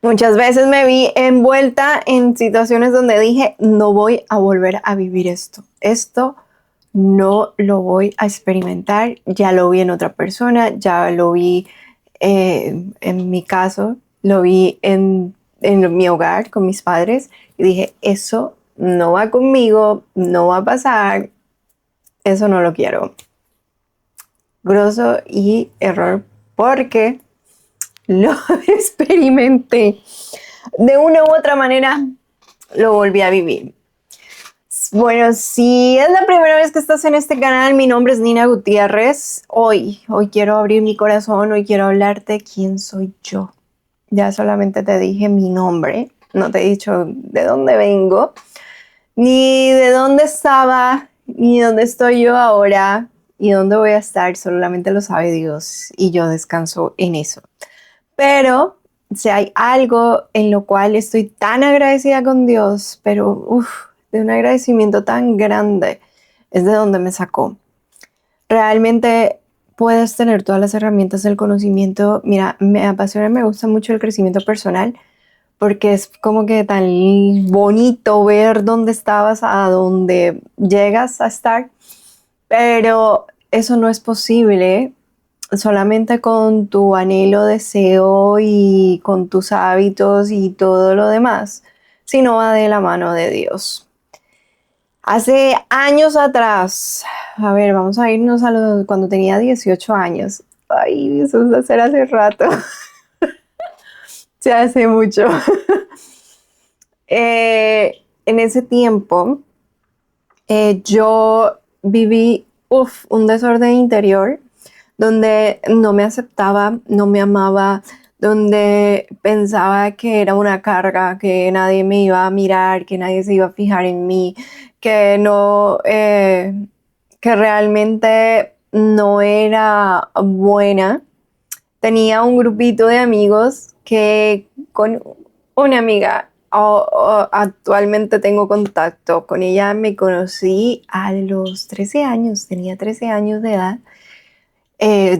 Muchas veces me vi envuelta en situaciones donde dije, no voy a volver a vivir esto. Esto no lo voy a experimentar. Ya lo vi en otra persona, ya lo vi en mi caso, lo vi en mi hogar con mis padres y dije, eso no va conmigo, no va a pasar, eso no lo quiero. Grosso y error porque lo experimenté. De una u otra manera lo volví a vivir. Bueno, si es la primera vez que estás en este canal, mi nombre es Nina Gutiérrez. Hoy quiero abrir mi corazón, hoy quiero hablarte quién soy yo. Ya solamente te dije mi nombre, no te he dicho de dónde vengo, ni de dónde estaba, ni dónde estoy yo ahora, y dónde voy a estar, solamente lo sabe Dios, y yo descanso en eso. Pero si hay algo en lo cual estoy tan agradecida con Dios, pero de un agradecimiento tan grande, es de donde me sacó. Realmente puedes tener todas las herramientas del conocimiento. Mira, me apasiona, me gusta mucho el crecimiento personal porque es como que tan bonito ver dónde estabas a dónde llegas a estar, pero eso no es posible solamente con tu anhelo, deseo y con tus hábitos y todo lo demás, sino va de la mano de Dios. Hace años atrás, a ver, vamos a irnos a cuando tenía 18 años. Ay, eso es hace rato. Se hace mucho. En ese tiempo, yo viví un desorden interior donde no me aceptaba, no me amaba, donde pensaba que era una carga, que nadie me iba a mirar, que nadie se iba a fijar en mí, que no, que realmente no era buena. Tenía un grupito de amigos que con una amiga actualmente tengo contacto. Con ella me conocí a los 13 años, tenía 13 años de edad.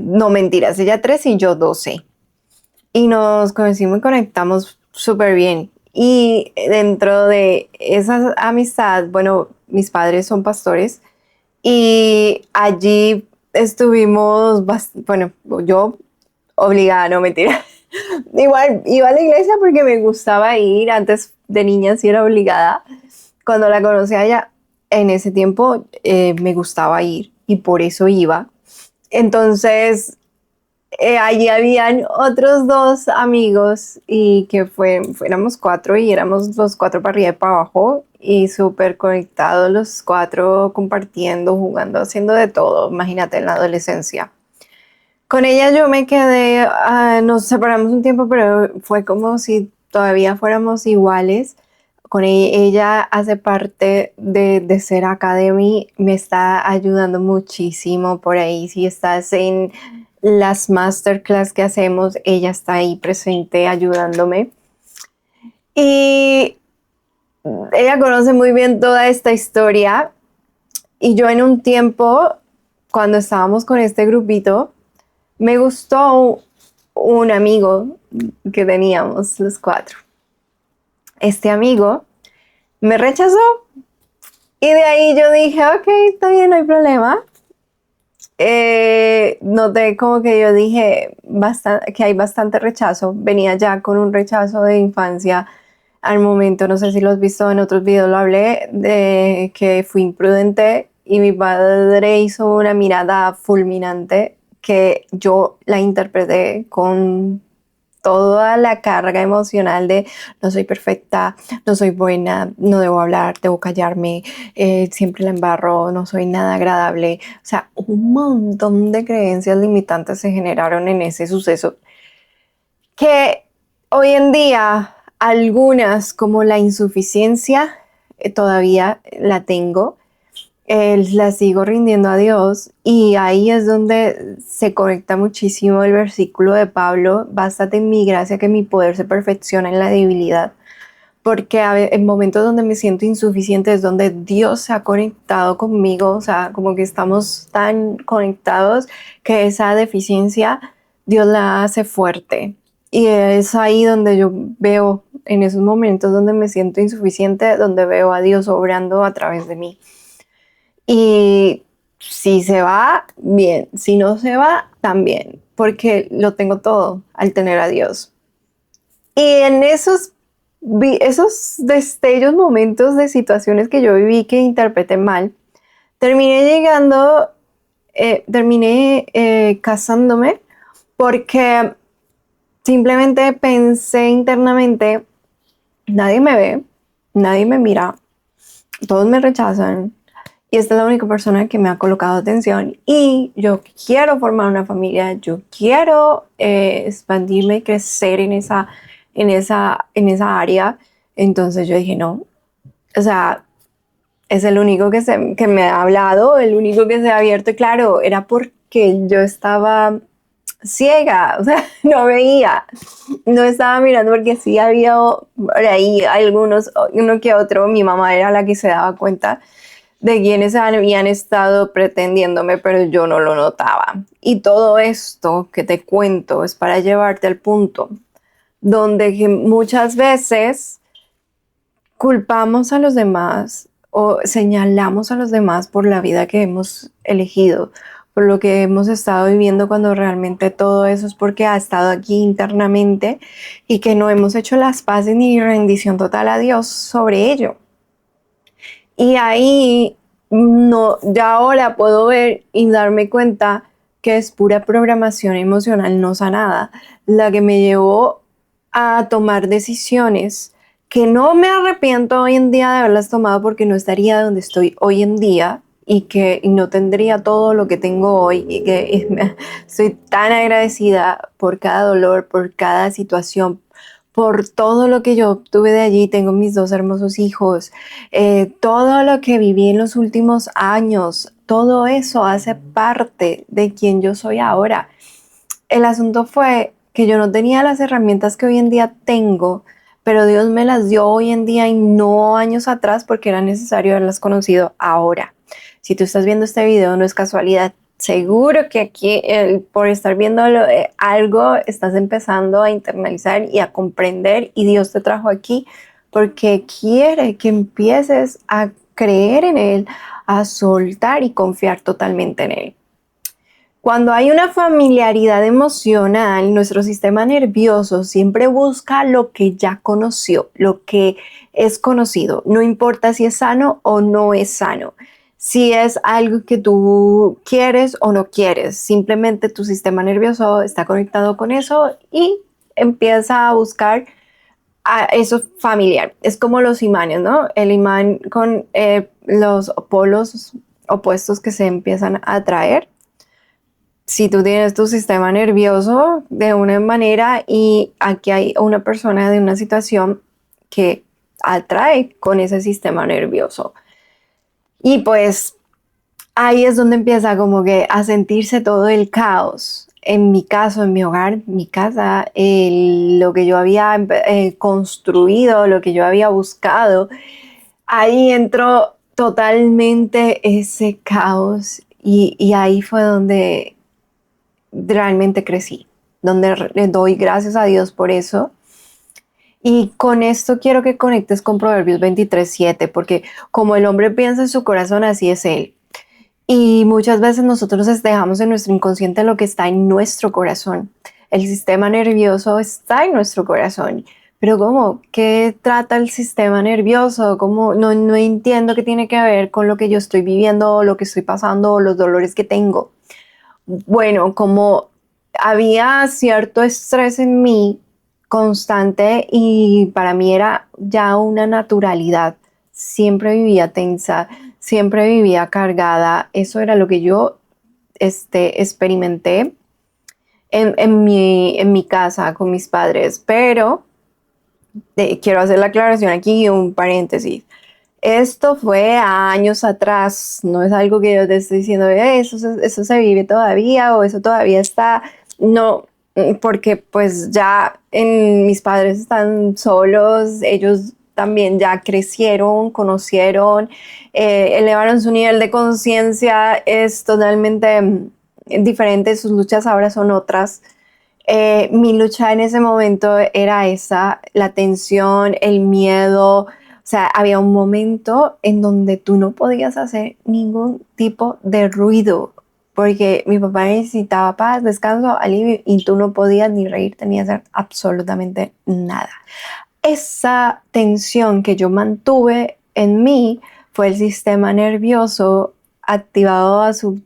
No mentiras, ella 13 y yo 12. Y nos conocimos y conectamos súper bien. Y dentro de esa amistad, bueno, mis padres son pastores y allí estuvimos, bueno, yo obligada, no mentira. Igual iba a la iglesia porque me gustaba ir, antes de niña sí era obligada. Cuando la conocí a ella, en ese tiempo me gustaba ir y por eso iba. Entonces, allí habían otros dos amigos y que éramos cuatro y éramos los cuatro para arriba y para abajo y súper conectados los cuatro, compartiendo, jugando, haciendo de todo, imagínate en la adolescencia. Con ella yo me quedé, nos separamos un tiempo, pero fue como si todavía fuéramos iguales. Con ella hace parte de Ser Academy, me está ayudando muchísimo por ahí. Si estás en las masterclass que hacemos, ella está ahí presente ayudándome. Y ella conoce muy bien toda esta historia. Y yo en un tiempo, cuando estábamos con este grupito, me gustó un amigo que teníamos los cuatro. Este amigo me rechazó y de ahí yo dije, ok, está bien, no hay problema. Noté como que yo dije que hay bastante rechazo. Venía ya con un rechazo de infancia al momento, no sé si lo has visto en otros videos, lo hablé, de que fui imprudente y mi padre hizo una mirada fulminante que yo la interpreté con toda la carga emocional de no soy perfecta, no soy buena, no debo hablar, debo callarme, siempre la embarro, no soy nada agradable. O sea, un montón de creencias limitantes se generaron en ese suceso que hoy en día algunas como la insuficiencia todavía la tengo. La sigo rindiendo a Dios y ahí es donde se conecta muchísimo el versículo de Pablo, bástate en mi gracia que mi poder se perfecciona en la debilidad, porque en momentos donde me siento insuficiente es donde Dios se ha conectado conmigo, o sea, como que estamos tan conectados que esa deficiencia Dios la hace fuerte Y es ahí donde yo veo, en esos momentos donde me siento insuficiente, donde veo a Dios obrando a través de mí. Y si se va, bien. Si no se va, también. Porque lo tengo todo al tener a Dios. Y en esos destellos, momentos de situaciones que yo viví que interpreté mal, terminé casándome porque simplemente pensé internamente, nadie me ve, nadie me mira, todos me rechazan y esta es la única persona que me ha colocado atención y yo quiero formar una familia, yo quiero expandirme y crecer en esa área. Entonces yo dije, no, o sea, es el único que me ha hablado, el único que se ha abierto. Y claro, era porque yo estaba ciega, o sea, no veía, no estaba mirando porque sí había por ahí uno que otro, mi mamá era la que se daba cuenta de quienes habían estado pretendiéndome, pero yo no lo notaba. Y todo esto que te cuento es para llevarte al punto donde que muchas veces culpamos a los demás o señalamos a los demás por la vida que hemos elegido, por lo que hemos estado viviendo, cuando realmente todo eso es porque ha estado aquí internamente y que no hemos hecho las paces ni rendición total a Dios sobre ello. Y ahí no, ya ahora puedo ver y darme cuenta que es pura programación emocional no sanada la que me llevó a tomar decisiones que no me arrepiento hoy en día de haberlas tomado, porque no estaría donde estoy hoy en día y que no tendría todo lo que tengo hoy, y que estoy tan agradecida por cada dolor, por cada situación, por todo lo que yo obtuve de allí. Tengo mis 2 hermosos hijos, todo lo que viví en los últimos años, todo eso hace parte de quien yo soy ahora. El asunto fue que yo no tenía las herramientas que hoy en día tengo, pero Dios me las dio hoy en día y no años atrás, porque era necesario haberlas conocido ahora. Si tú estás viendo este video, no es casualidad. Seguro que aquí, por estar viendo algo, estás empezando a internalizar y a comprender, y Dios te trajo aquí porque quiere que empieces a creer en Él, a soltar y confiar totalmente en Él. Cuando hay una familiaridad emocional, nuestro sistema nervioso siempre busca lo que ya conoció, lo que es conocido. No importa si es sano o no es sano, si es algo que tú quieres o no quieres. Simplemente tu sistema nervioso está conectado con eso y empieza a buscar a eso familiar. Es como los imanes, ¿no? El imán con los polos opuestos que se empiezan a atraer. Si tú tienes tu sistema nervioso de una manera y aquí hay una persona de una situación que atrae con ese sistema nervioso. Y pues ahí es donde empieza como que a sentirse todo el caos. En mi caso, en mi hogar, mi casa, lo que yo había construido, lo que yo había buscado, ahí entró totalmente ese caos, y ahí fue donde realmente crecí, donde le doy gracias a Dios por eso. Y con esto quiero que conectes con Proverbios 23:7, porque como el hombre piensa en su corazón, así es él. Y muchas veces nosotros dejamos en nuestro inconsciente lo que está en nuestro corazón. El sistema nervioso está en nuestro corazón. Pero ¿cómo? ¿Qué trata el sistema nervioso? ¿Cómo? No entiendo qué tiene que ver con lo que yo estoy viviendo, lo que estoy pasando, los dolores que tengo. Bueno, como había cierto estrés en mí constante, y para mí era ya una naturalidad, siempre vivía tensa, siempre vivía cargada. Eso era lo que yo experimenté en mi casa con mis padres. Pero quiero hacer la aclaración aquí, un paréntesis. Esto fue años atrás, no es algo que yo te estoy diciendo, eso se vive todavía o eso todavía está. No, porque pues ya mis padres están solos, ellos también ya crecieron, conocieron, elevaron su nivel de conciencia, es totalmente diferente, sus luchas ahora son otras. Mi lucha en ese momento era esa, la tensión, el miedo. O sea, había un momento en donde tú no podías hacer ningún tipo de ruido porque mi papá necesitaba paz, descanso, alivio y tú no podías ni reírte ni hacer absolutamente nada. Esa tensión que yo mantuve en mí fue el sistema nervioso activado a su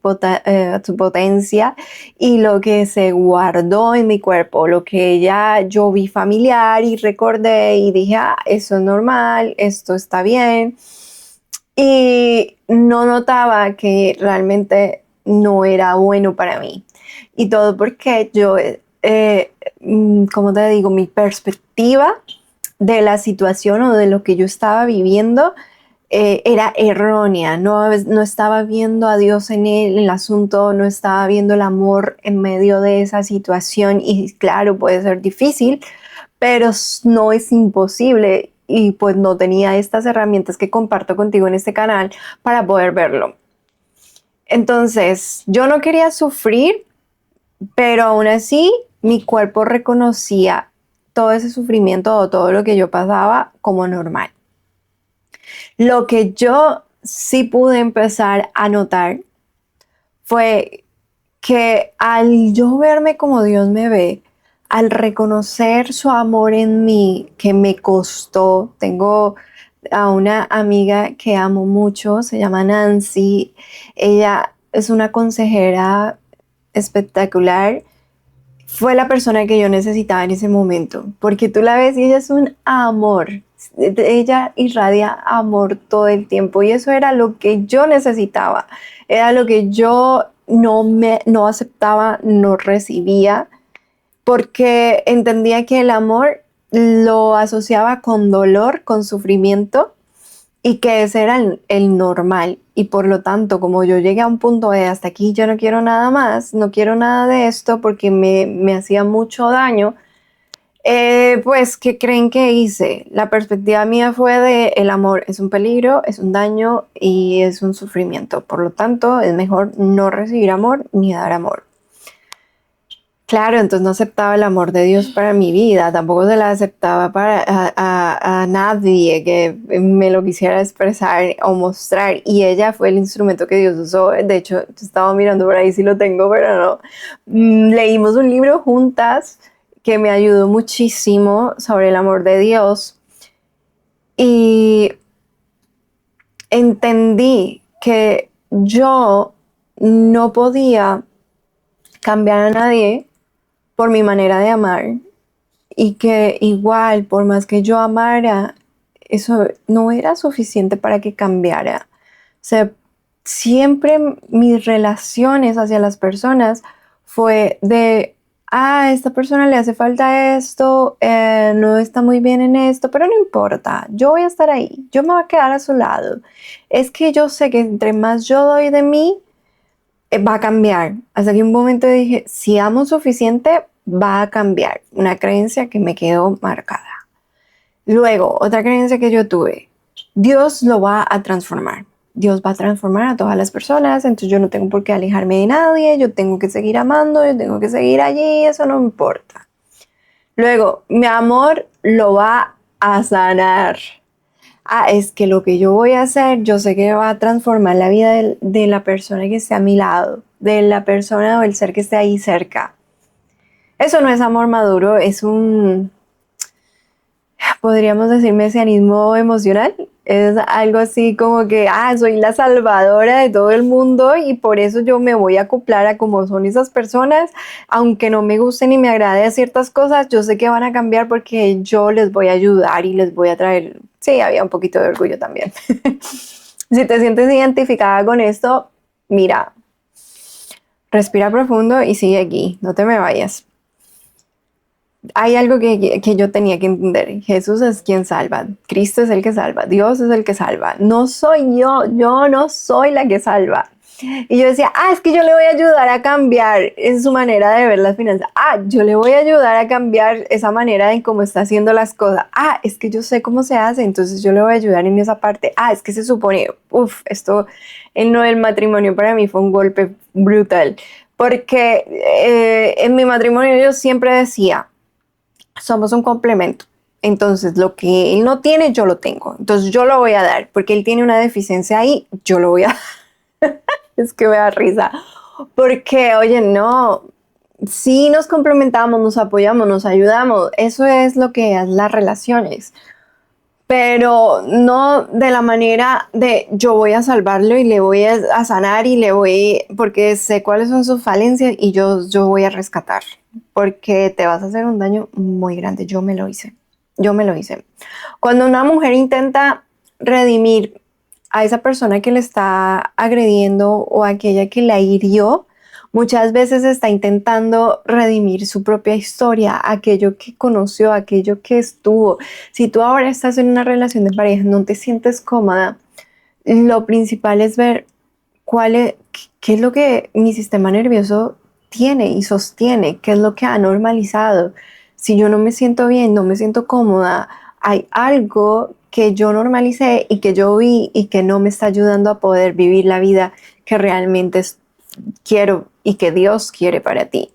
potencia y lo que se guardó en mi cuerpo, lo que ya yo vi familiar y recordé y dije, eso es normal, esto está bien. Y no notaba que realmente no era bueno para mí. Y todo porque yo, como te digo, mi perspectiva de la situación o de lo que yo estaba viviendo era errónea, no estaba viendo a Dios en el asunto, no estaba viendo el amor en medio de esa situación y claro, puede ser difícil, pero no es imposible y pues no tenía estas herramientas que comparto contigo en este canal para poder verlo. Entonces, yo no quería sufrir, pero aún así mi cuerpo reconocía todo ese sufrimiento o todo lo que yo pasaba como normal. Lo que yo sí pude empezar a notar fue que al yo verme como Dios me ve, al reconocer su amor en mí, que me costó, tengo a una amiga que amo mucho, se llama Nancy, ella es una consejera espectacular, fue la persona que yo necesitaba en ese momento, porque tú la ves y ella es un amor, ella irradia amor todo el tiempo y eso era lo que yo necesitaba, era lo que yo no aceptaba, no recibía, porque entendía que el amor lo asociaba con dolor, con sufrimiento y que ese era el normal. Y por lo tanto, como yo llegué a un punto de hasta aquí, yo no quiero nada más, no quiero nada de esto porque me hacía mucho daño, pues, ¿qué creen que hice? La perspectiva mía fue de el amor es un peligro, es un daño y es un sufrimiento. Por lo tanto, es mejor no recibir amor ni dar amor. Claro, entonces no aceptaba el amor de Dios para mi vida, tampoco se la aceptaba para a nadie que me lo quisiera expresar o mostrar. Y ella fue el instrumento que Dios usó. De hecho, estaba mirando por ahí si lo tengo, pero no. Leímos un libro juntas que me ayudó muchísimo sobre el amor de Dios y entendí que yo no podía cambiar a nadie por mi manera de amar y que igual, por más que yo amara, eso no era suficiente para que cambiara. O sea, siempre mis relaciones hacia las personas fue de, a esta persona le hace falta esto, no está muy bien en esto, pero no importa, yo voy a estar ahí, yo me voy a quedar a su lado. Es que yo sé que entre más yo doy de mí, va a cambiar. Hasta que un momento dije, si amo suficiente, va a cambiar. Una creencia que me quedó marcada. Luego, otra creencia que yo tuve, Dios lo va a transformar. Dios va a transformar a todas las personas, entonces yo no tengo por qué alejarme de nadie, yo tengo que seguir amando, yo tengo que seguir allí, eso no me importa. Luego, mi amor lo va a sanar. Es que lo que yo voy a hacer, yo sé que va a transformar la vida de la persona que esté a mi lado, de la persona o el ser que esté ahí cerca. Eso no es amor maduro, es un, podríamos decir, mesianismo emocional. Es algo así como que, soy la salvadora de todo el mundo y por eso yo me voy a acoplar a cómo son esas personas, aunque no me gusten ni me agrade ciertas cosas, yo sé que van a cambiar porque yo les voy a ayudar y les voy a traer, sí, había un poquito de orgullo también. Si te sientes identificada con esto, mira, respira profundo y sigue aquí, no te me vayas. Hay algo que yo tenía que entender. Jesús es quien salva. Cristo es el que salva. Dios es el que salva. No soy yo no soy la que salva. Y yo decía, es que yo le voy a ayudar a cambiar en su manera de ver las finanzas. Yo le voy a ayudar a cambiar esa manera en cómo está haciendo las cosas. Es que yo sé cómo se hace, entonces yo le voy a ayudar en esa parte. Es que se supone, esto en lo del matrimonio para mí fue un golpe brutal. Porque en mi matrimonio yo siempre decía, somos un complemento. Entonces, lo que él no tiene, yo lo tengo. Entonces, yo lo voy a dar, porque él tiene una deficiencia ahí, yo lo voy a dar. Es que me da risa. Porque, oye, no, sí nos complementamos, nos apoyamos, nos ayudamos. Eso es lo que es las relaciones. Pero no de la manera de yo voy a salvarlo y le voy a sanar y le voy, porque sé cuáles son sus falencias y yo voy a rescatar, porque te vas a hacer un daño muy grande. Yo me lo hice. Yo me lo hice. Cuando una mujer intenta redimir a esa persona que le está agrediendo o a aquella que la hirió, muchas veces está intentando redimir su propia historia, aquello que conoció, aquello que estuvo. Si tú ahora estás en una relación de pareja, no te sientes cómoda, lo principal es ver qué es lo que mi sistema nervioso tiene y sostiene, qué es lo que ha normalizado. Si yo no me siento bien, no me siento cómoda, hay algo que yo normalicé y que yo vi y que no me está ayudando a poder vivir la vida que realmente quiero y que Dios quiere para ti.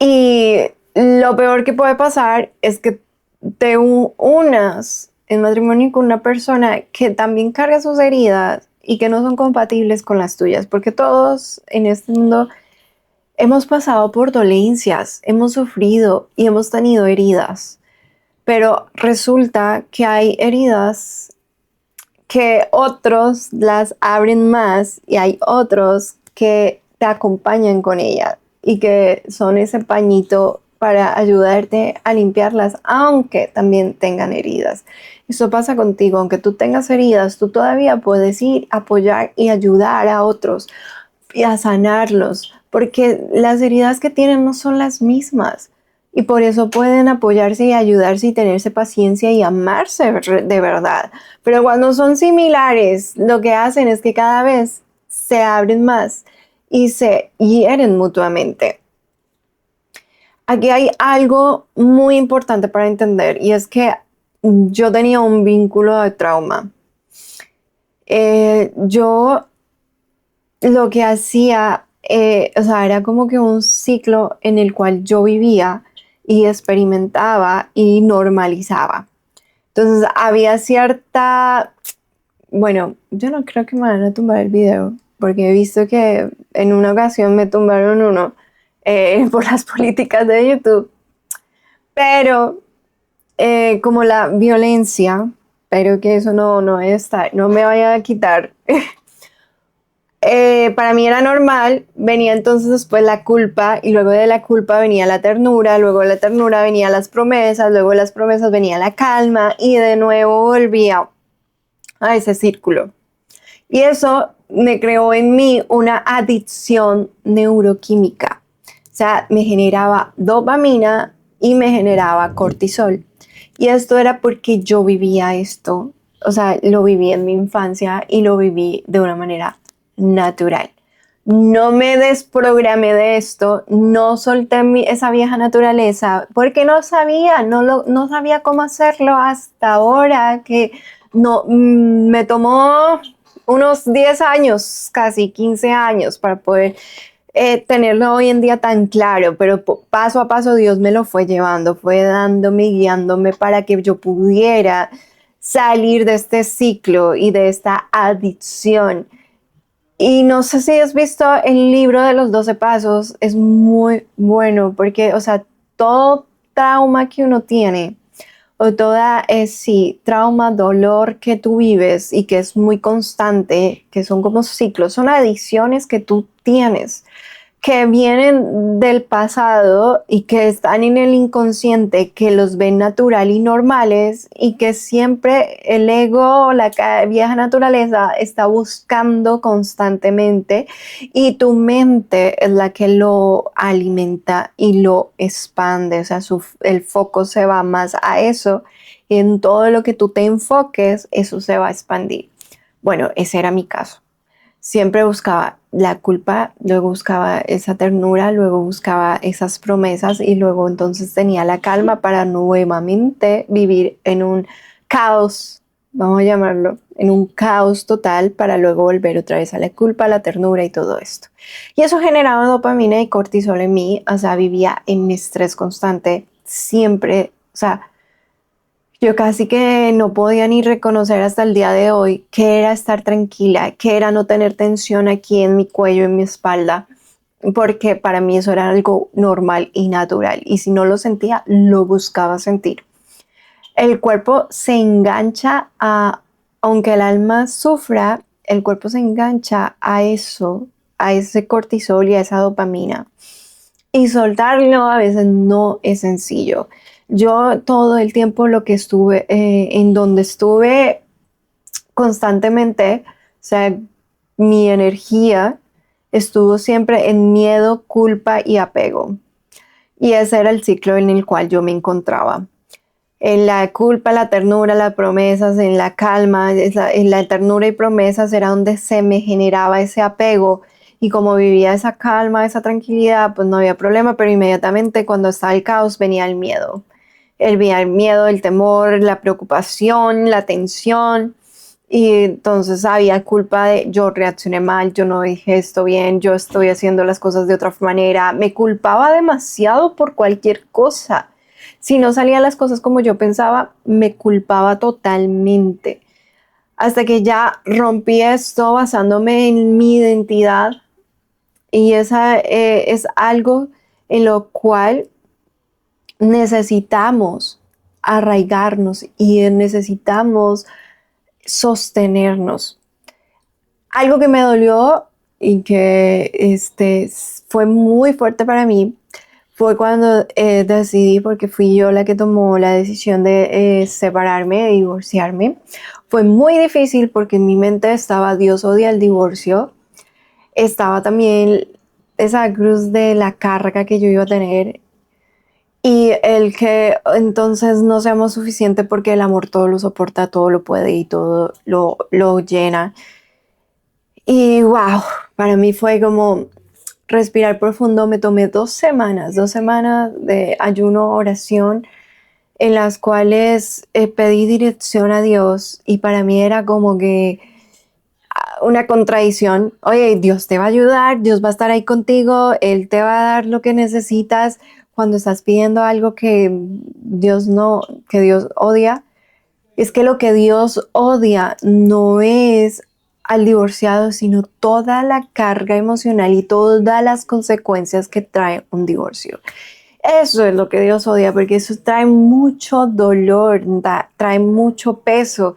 Y lo peor que puede pasar es que te unas en matrimonio con una persona que también carga sus heridas y que no son compatibles con las tuyas, porque todos en este mundo hemos pasado por dolencias, hemos sufrido y hemos tenido heridas, pero resulta que hay heridas que otros las abren más y hay otros que te acompañan con ellas y que son ese pañito para ayudarte a limpiarlas, aunque también tengan heridas. Eso pasa contigo, aunque tú tengas heridas, tú todavía puedes ir, apoyar y ayudar a otros y a sanarlos, porque las heridas que tienen no son las mismas. Y por eso pueden apoyarse y ayudarse y tenerse paciencia y amarse de verdad. Pero cuando son similares, lo que hacen es que cada vez se abren más y se hieren mutuamente. Aquí hay algo muy importante para entender y es que yo tenía un vínculo de trauma. Yo lo que hacía, o sea, era como que un ciclo en el cual yo vivía y experimentaba y normalizaba. Entonces había cierta, bueno, yo no creo que me van a tumbar el video, porque he visto que en una ocasión me tumbaron uno por las políticas de YouTube, pero como la violencia, pero que eso no está, no me vaya a quitar. Para mí era normal, venía entonces después la culpa y luego de la culpa venía la ternura, luego de la ternura venía las promesas, luego de las promesas venía la calma y de nuevo volvía a ese círculo. Y eso me creó en mí una adicción neuroquímica. O sea, me generaba dopamina y me generaba cortisol. Y esto era porque yo vivía esto. O sea, lo viví en mi infancia y lo viví de una manera natural. No me desprogramé de esto, no solté esa vieja naturaleza porque no sabía, no sabía cómo hacerlo hasta ahora que no, me tomó unos 10 años, casi 15 años para poder tenerlo hoy en día tan claro, pero paso a paso Dios me lo fue llevando, fue dándome y guiándome para que yo pudiera salir de este ciclo y de esta adicción. Y no sé si has visto el libro de los 12 pasos, es muy bueno porque, o sea, todo trauma que uno tiene o toda sí, trauma, dolor que tú vives y que es muy constante, que son como ciclos, son adicciones que tú tienes, que vienen del pasado y que están en el inconsciente, que los ven natural y normales y que siempre el ego, la vieja naturaleza está buscando constantemente y tu mente es la que lo alimenta y lo expande, o sea, el foco se va más a eso y en todo lo que tú te enfoques, eso se va a expandir. Bueno, ese era mi caso. Siempre buscaba la culpa, luego buscaba esa ternura, luego buscaba esas promesas y luego entonces tenía la calma para nuevamente vivir en un caos vamos a llamarlo, en un caos total para luego volver otra vez a la culpa, la ternura y todo esto. Y eso generaba dopamina y cortisol en mí, o sea, vivía en estrés constante, siempre, o sea, yo casi que no podía ni reconocer hasta el día de hoy qué era estar tranquila, qué era no tener tensión aquí en mi cuello, en mi espalda, porque para mí eso era algo normal y natural. Y si no lo sentía, lo buscaba sentir. El cuerpo se engancha a, aunque el alma sufra, el cuerpo se engancha a eso, a ese cortisol y a esa dopamina. Y soltarlo a veces no es sencillo. Yo todo el tiempo lo que estuve, en donde estuve constantemente, o sea, mi energía estuvo siempre en miedo, culpa y apego. Y ese era el ciclo en el cual yo me encontraba. En la culpa, la ternura, las promesas, en la calma, en la ternura y promesas era donde se me generaba ese apego. Y como vivía esa calma, esa tranquilidad, pues no había problema, pero inmediatamente cuando estaba el caos venía el miedo. Venía el miedo, el temor, la preocupación, la tensión. Y entonces había culpa de yo reaccioné mal, yo no dije esto bien, yo estoy haciendo las cosas de otra manera. Me culpaba demasiado por cualquier cosa. Si no salían las cosas como yo pensaba, me culpaba totalmente. Hasta que ya rompí esto basándome en mi identidad y esa es algo en lo cual necesitamos arraigarnos y necesitamos sostenernos. Algo que me dolió y que fue muy fuerte para mí fue cuando decidí, porque fui yo la que tomó la decisión de separarme, de divorciarme. Fue muy difícil porque en mi mente estaba Dios odia el divorcio. Estaba también esa cruz de la carga que yo iba a tener y el que entonces no seamos suficiente porque el amor todo lo soporta, todo lo puede y todo lo llena. Y wow, para mí fue como respirar profundo. Me tomé 2 semanas de ayuno, oración, en las cuales pedí dirección a Dios y para mí era como que una contradicción. Oye, Dios te va a ayudar, Dios va a estar ahí contigo, Él te va a dar lo que necesitas cuando estás pidiendo algo que Dios no, que Dios odia. Es que lo que Dios odia no es al divorciado, sino toda la carga emocional y todas las consecuencias que trae un divorcio. Eso es lo que Dios odia, porque eso trae mucho dolor, trae mucho peso.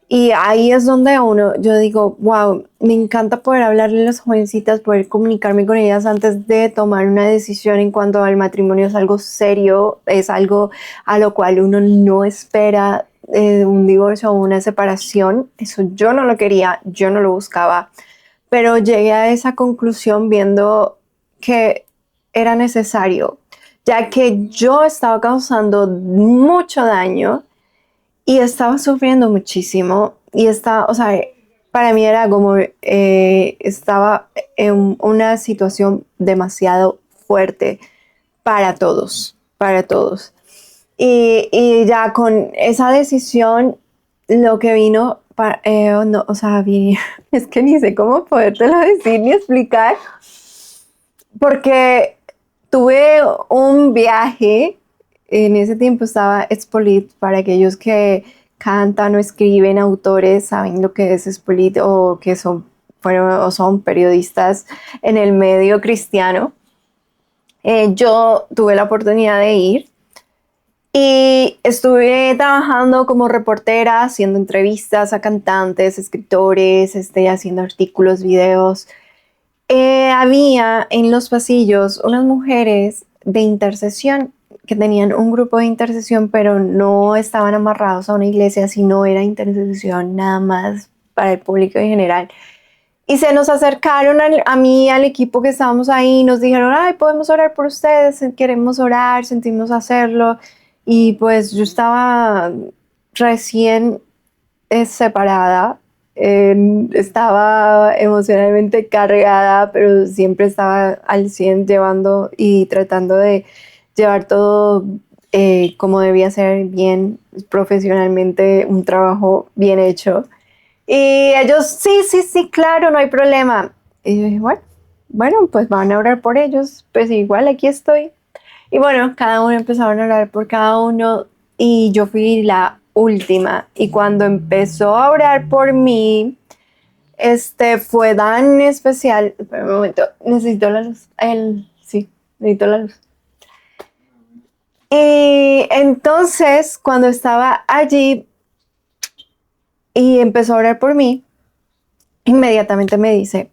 Y ahí es donde yo digo, wow, me encanta poder hablarle a las jovencitas, poder comunicarme con ellas antes de tomar una decisión en cuanto al matrimonio. Es algo serio, es algo a lo cual uno no espera un divorcio o una separación. Eso yo no lo quería, yo no lo buscaba, pero llegué a esa conclusión viendo que era necesario, ya que yo estaba causando mucho daño y estaba sufriendo muchísimo y estaba, o sea, para mí era como, estaba en una situación demasiado fuerte para todos, para todos. Y ya con esa decisión, lo que vino, no, o sea, es que ni sé cómo podértelo decir ni explicar, porque tuve un viaje, en ese tiempo estaba Expolit, para aquellos que cantan o escriben, autores, saben lo que es Expolit o que fueron o son periodistas en el medio cristiano. Yo tuve la oportunidad de ir y estuve trabajando como reportera, haciendo entrevistas a cantantes, escritores, haciendo artículos, videos. Había en los pasillos unas mujeres de intercesión que tenían un grupo de intercesión, pero no estaban amarrados a una iglesia, sino era intercesión nada más para el público en general. Y se nos acercaron a mí, al equipo que estábamos ahí, nos dijeron, ay, podemos orar por ustedes, queremos orar, sentimos hacerlo. Y pues yo estaba recién separada, estaba emocionalmente cargada, pero siempre estaba al 100 llevando y tratando de llevar todo como debía ser bien profesionalmente un trabajo bien hecho. Y ellos, sí, claro, no hay problema. Y yo dije, bueno, pues van a orar por ellos, pues igual aquí estoy. Y bueno, cada uno empezaron a orar por cada uno y yo fui la última. Y cuando empezó a orar por mí, fue tan especial. Espera un momento, necesito la luz. Sí, necesito la luz. Y entonces, cuando estaba allí y empezó a orar por mí, inmediatamente me dice,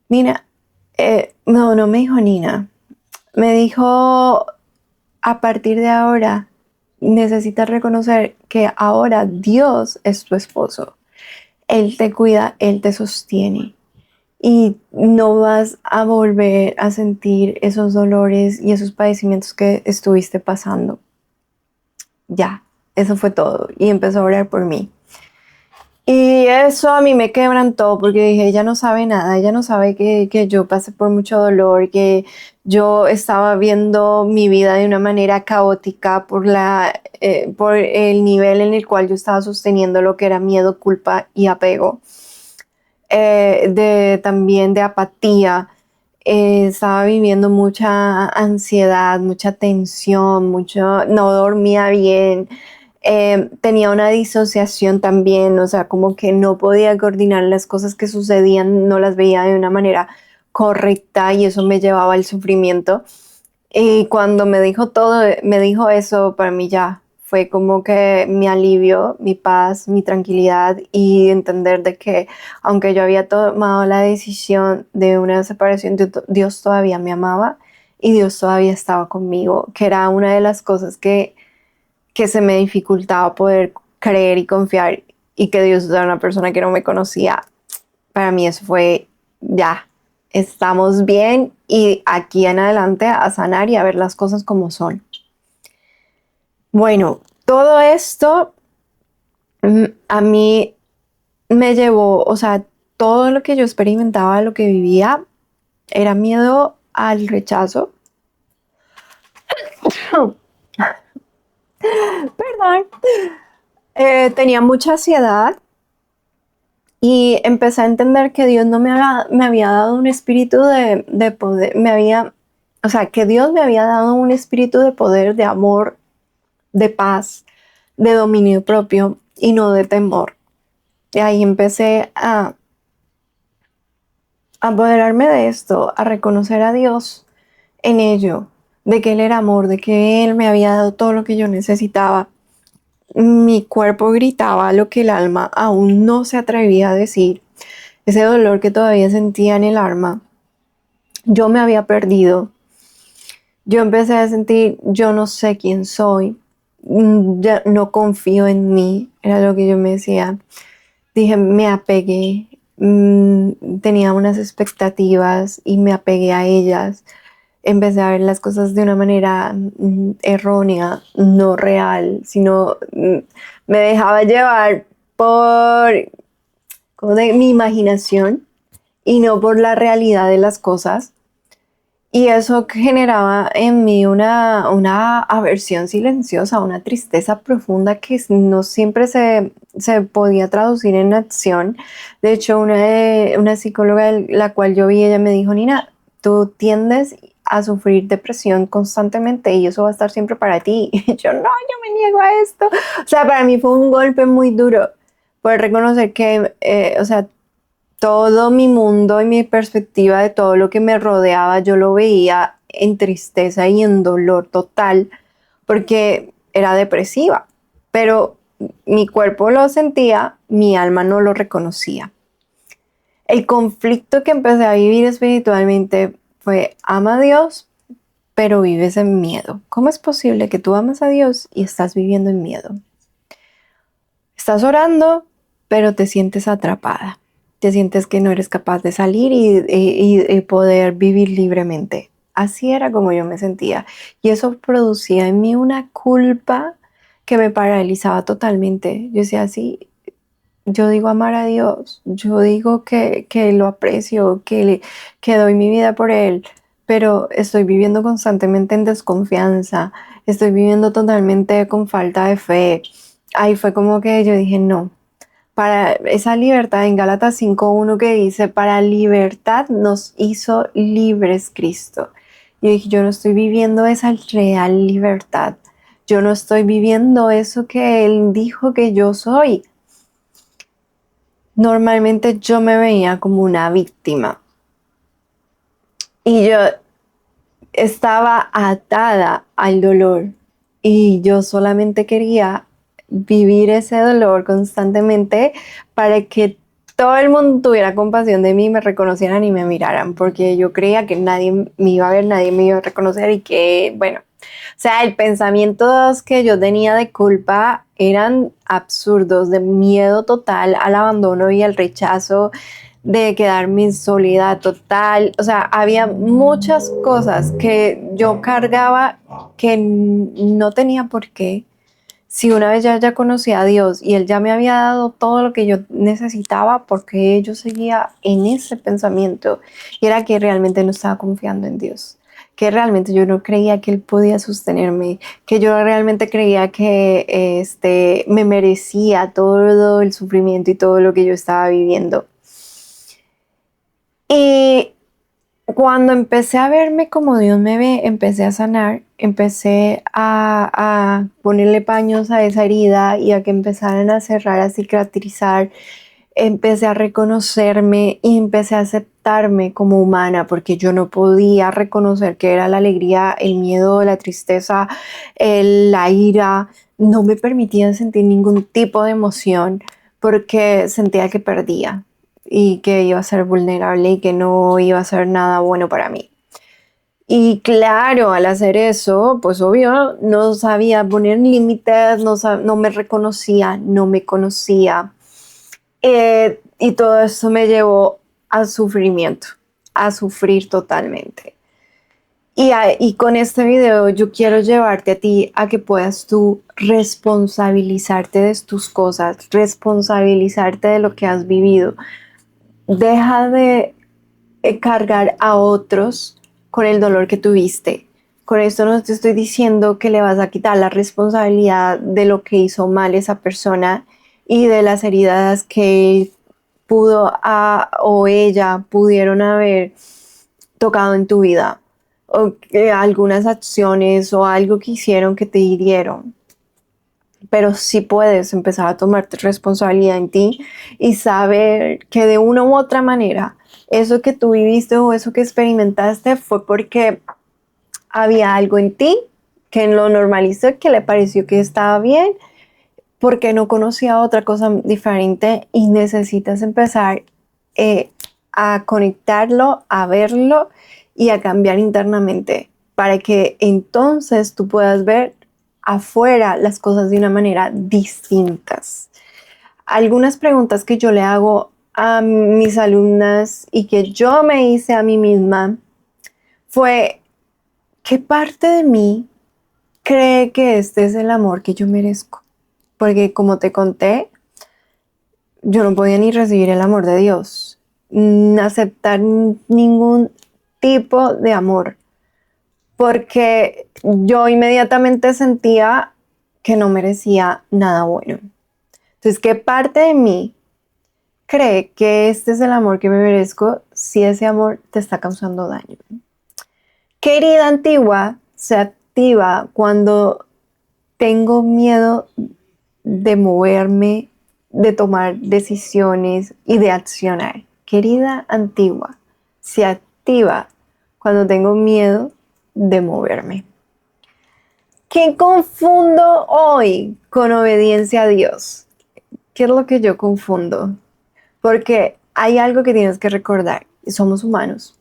Nina, no me dijo Nina, me dijo, a partir de ahora, necesitas reconocer que ahora Dios es tu esposo. Él te cuida, Él te sostiene. Y no vas a volver a sentir esos dolores y esos padecimientos que estuviste pasando. Ya, eso fue todo. Y empezó a orar por mí. Y eso a mí me quebrantó porque dije, ella no sabe nada, ella no sabe que yo pasé por mucho dolor, que yo estaba viendo mi vida de una manera caótica por el nivel en el cual yo estaba sosteniendo lo que era miedo, culpa y apego. También de apatía. Estaba viviendo mucha ansiedad, mucha tensión, no dormía bien. Tenía una disociación también, o sea, como que no podía coordinar las cosas que sucedían, no las veía de una manera correcta y eso me llevaba al sufrimiento. Y cuando me dijo eso, para mí ya fue como que mi alivio, mi paz, mi tranquilidad y entender de que aunque yo había tomado la decisión de una separación, Dios todavía me amaba y Dios todavía estaba conmigo, que era una de las cosas que se me dificultaba poder creer y confiar, y que Dios era una persona que no me conocía. Para mí eso fue ya, estamos bien y aquí en adelante a sanar y a ver las cosas como son. Bueno, todo esto a mí me llevó, o sea, todo lo que yo experimentaba, lo que vivía, era miedo al rechazo. Perdón. Tenía mucha ansiedad y empecé a entender que Dios no me había dado un espíritu de poder, o sea, que Dios me había dado un espíritu de poder, de amor, de paz, de dominio propio y no de temor. Y ahí empecé a apoderarme de esto, a reconocer a Dios en ello, de que Él era amor, de que Él me había dado todo lo que yo necesitaba. Mi cuerpo gritaba lo que el alma aún no se atrevía a decir, ese dolor que todavía sentía en el alma. Yo me había perdido. Yo empecé a sentir, yo no sé quién soy, ya no confío en mí, era lo que yo me decía. Dije, me apegué, tenía unas expectativas y me apegué a ellas. Empecé a ver las cosas de una manera errónea, no real, sino me dejaba llevar por como de mi imaginación y no por la realidad de las cosas. Y eso generaba en mí una aversión silenciosa, una tristeza profunda que no siempre se podía traducir en acción. De hecho, una psicóloga la cual yo vi, ella me dijo, Nina, tú tiendes a sufrir depresión constantemente y eso va a estar siempre para ti. Y yo me niego a esto. O sea, para mí fue un golpe muy duro poder reconocer que, o sea, todo mi mundo y mi perspectiva de todo lo que me rodeaba, yo lo veía en tristeza y en dolor total, porque era depresiva, pero mi cuerpo lo sentía, mi alma no lo reconocía. El conflicto que empecé a vivir espiritualmente fue: ama a Dios, pero vives en miedo. ¿Cómo es posible que tú amas a Dios y estás viviendo en miedo? Estás orando, pero te sientes atrapada. Te sientes que no eres capaz de salir y poder vivir libremente. Así era como yo me sentía. Y eso producía en mí una culpa que me paralizaba totalmente. Yo decía así, yo digo amar a Dios, yo digo que lo aprecio, que doy mi vida por Él, pero estoy viviendo constantemente en desconfianza, estoy viviendo totalmente con falta de fe. Ahí fue como que yo dije, no, para esa libertad en Gálatas 5:1 que dice, para libertad nos hizo libres Cristo. Yo dije, yo no estoy viviendo esa real libertad. Yo no estoy viviendo eso que Él dijo que yo soy. Normalmente yo me veía como una víctima y yo estaba atada al dolor y yo solamente quería vivir ese dolor constantemente para que todo el mundo tuviera compasión de mí, me reconocieran y me miraran, porque yo creía que nadie me iba a ver, nadie me iba a reconocer y que, bueno, o sea, el pensamientos que yo tenía de culpa eran absurdos, de miedo total al abandono y al rechazo, de quedarme en soledad total. O sea, había muchas cosas que yo cargaba que no tenía por qué. Si una vez ya conocía a Dios y Él ya me había dado todo lo que yo necesitaba, porque yo seguía en ese pensamiento, y era que realmente no estaba confiando en Dios, que realmente yo no creía que Él podía sostenerme, que yo realmente creía que me merecía todo el sufrimiento y todo lo que yo estaba viviendo. Y cuando empecé a verme como Dios me ve, empecé a sanar, empecé a ponerle paños a esa herida y a que empezaran a cerrar, a cicatrizar. Empecé a reconocerme y empecé a aceptarme como humana, porque yo no podía reconocer que era la alegría, el miedo, la tristeza, la ira. No me permitía sentir ningún tipo de emoción porque sentía que perdía y que iba a ser vulnerable y que no iba a ser nada bueno para mí. Y claro, al hacer eso, pues obvio, no sabía poner límites, no me reconocía, no me conocía. Y todo eso me llevó al sufrimiento, a sufrir totalmente. Y con este video yo quiero llevarte a ti a que puedas tú responsabilizarte de tus cosas, responsabilizarte de lo que has vivido. Deja de cargar a otros con el dolor que tuviste. Con esto no te estoy diciendo que le vas a quitar la responsabilidad de lo que hizo mal esa persona y de las heridas que él o ella pudieron haber tocado en tu vida, o que algunas acciones o algo que hicieron que te hirieron. Pero sí puedes empezar a tomarte responsabilidad en ti y saber que de una u otra manera eso que tú viviste o eso que experimentaste fue porque había algo en ti que lo normalizó, que le pareció que estaba bien, porque no conocía otra cosa diferente y necesitas empezar a conectarlo, a verlo y a cambiar internamente para que entonces tú puedas ver afuera las cosas de una manera distintas. Algunas preguntas que yo le hago a mis alumnas y que yo me hice a mí misma fue, ¿qué parte de mí cree que este es el amor que yo merezco? Porque como te conté, yo no podía ni recibir el amor de Dios, aceptar ningún tipo de amor, porque yo inmediatamente sentía que no merecía nada bueno. Entonces, ¿qué parte de mí cree que este es el amor que me merezco si ese amor te está causando daño? ¿Qué herida antigua se activa cuando tengo miedo de moverme, de tomar decisiones y de accionar? ¿Qué herida antigua se activa cuando tengo miedo de moverme? ¿Qué confundo hoy con obediencia a Dios? ¿Qué es lo que yo confundo? Porque hay algo que tienes que recordar. Somos humanos.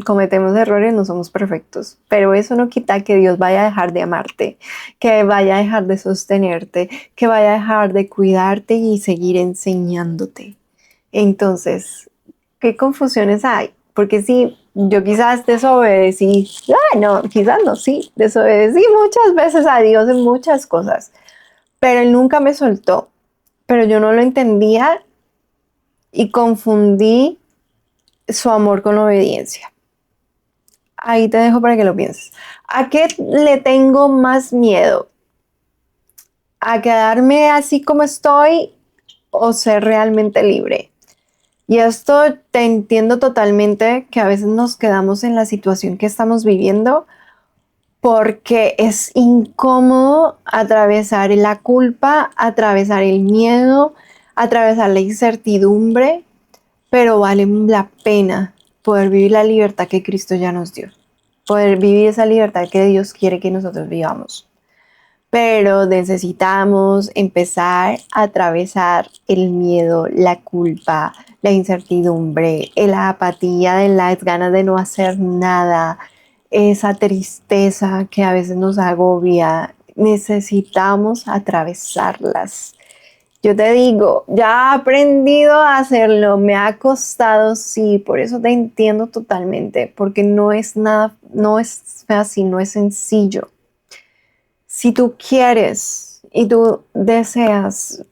Cometemos errores, no somos perfectos, pero eso no quita que Dios vaya a dejar de amarte, que vaya a dejar de sostenerte, que vaya a dejar de cuidarte y seguir enseñándote. Entonces, ¿qué confusiones hay? Porque sí, yo quizás desobedecí, no, quizás no, sí, desobedecí muchas veces a Dios en muchas cosas, pero Él nunca me soltó, pero yo no lo entendía y confundí su amor con la obediencia. Ahí te dejo para que lo pienses. ¿A qué le tengo más miedo? ¿A quedarme así como estoy o ser realmente libre? Y esto te entiendo totalmente, que a veces nos quedamos en la situación que estamos viviendo porque es incómodo atravesar la culpa, atravesar el miedo, atravesar la incertidumbre, pero vale la pena poder vivir la libertad que Cristo ya nos dio, poder vivir esa libertad que Dios quiere que nosotros vivamos. Pero necesitamos empezar a atravesar el miedo, la culpa, la incertidumbre, la apatía de las ganas de no hacer nada, esa tristeza que a veces nos agobia. Necesitamos atravesarlas. Yo te digo, ya he aprendido a hacerlo, me ha costado, sí, por eso te entiendo totalmente, porque no es nada, no es fácil, no es sencillo. Si tú quieres y tú deseas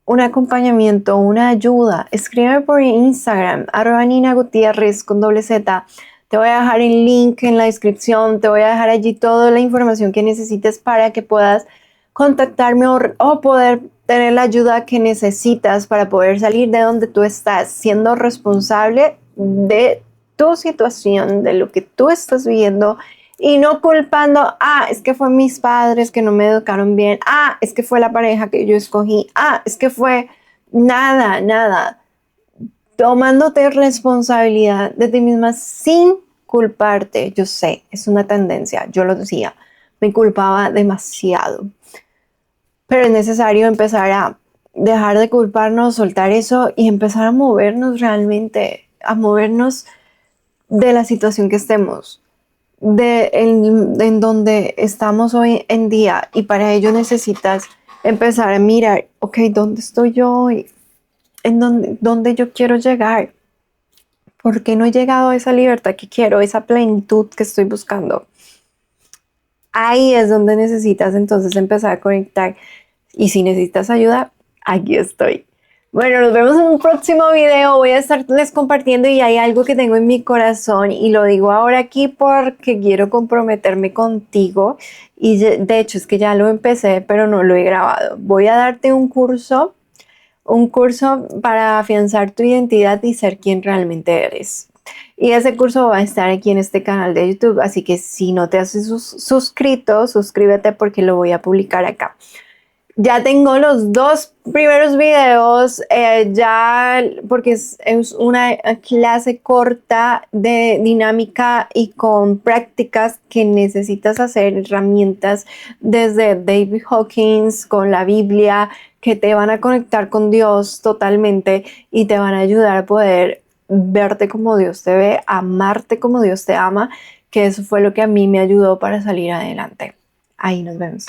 un acompañamiento, una ayuda, escríbeme por Instagram, @NinaGutierrez con doble Z. Te voy a dejar el link en la descripción, te voy a dejar allí toda la información que necesites para que puedas contactarme o poder tener la ayuda que necesitas para poder salir de donde tú estás, siendo responsable de tu situación, de lo que tú estás viviendo y no culpando, es que fue mis padres que no me educaron bien, es que fue la pareja que yo escogí, es que fue nada, nada. Tomándote responsabilidad de ti misma sin culparte. Yo sé, es una tendencia, yo lo decía, me culpaba demasiado. Pero es necesario empezar a dejar de culparnos, soltar eso y empezar a movernos realmente, a movernos de la situación que estemos en donde estamos hoy en día, y para ello necesitas empezar a mirar, ok, ¿dónde estoy yo hoy? ¿En dónde yo quiero llegar? ¿Por qué no he llegado a esa libertad que quiero, esa plenitud que estoy buscando? Ahí es donde necesitas entonces empezar a conectar, y si necesitas ayuda, aquí estoy. Bueno, nos vemos en un próximo video. Voy a estarles compartiendo y hay algo que tengo en mi corazón y lo digo ahora aquí porque quiero comprometerme contigo. Y de hecho es que ya lo empecé, pero no lo he grabado. Voy a darte un curso para afianzar tu identidad y ser quien realmente eres. Y ese curso va a estar aquí en este canal de YouTube, así que si no te has suscrito, suscríbete porque lo voy a publicar acá. Ya tengo los 2 primeros videos, ya porque es una clase corta de dinámica y con prácticas que necesitas hacer, herramientas desde David Hawkins con la Biblia que te van a conectar con Dios totalmente y te van a ayudar a poder verte como Dios te ve, amarte como Dios te ama, que eso fue lo que a mí me ayudó para salir adelante. Ahí nos vemos.